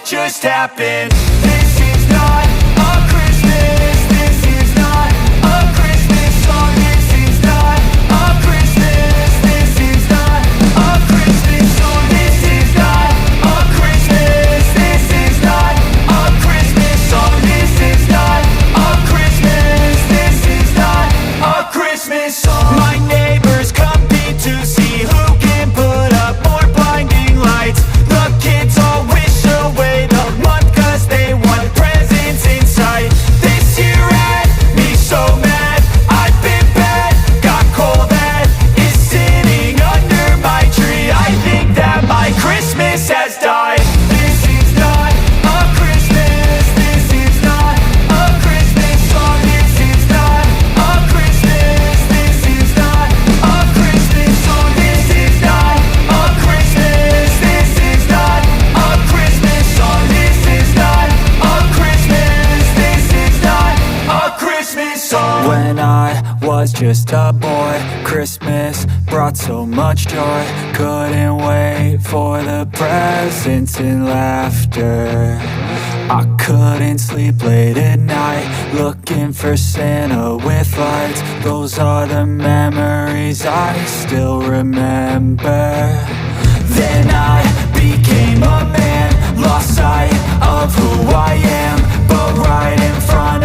just happened. This is not a Christmas. This is not a Christmas song. This is not a Christmas. This is not a Christmas song. This is not a Christmas. This is not a Christmas song. This is not a Christmas. This is not a Christmas song. My neighbors compete to see who can put up more blinding lights. The kids all wish away the month 'cause they want presents in sight. This year had me so mad, I've been bad, got coal that is sitting under my tree. I think that my Christmas has died. This is not a Christmas. This is not a Christmas song. This is not a Christmas. This is not a Christmas song. This is not a Christmas. This is not a Christmas song. This is not a Christmas. This is not a Christmas song. When I was just a boy, Christmas brought so much joy. Couldn't wait for the presents and laughter. I couldn't sleep late at night, looking for Santa with lights. Those are the memories I still remember. Then I became a man, lost sight of who I am, but right in front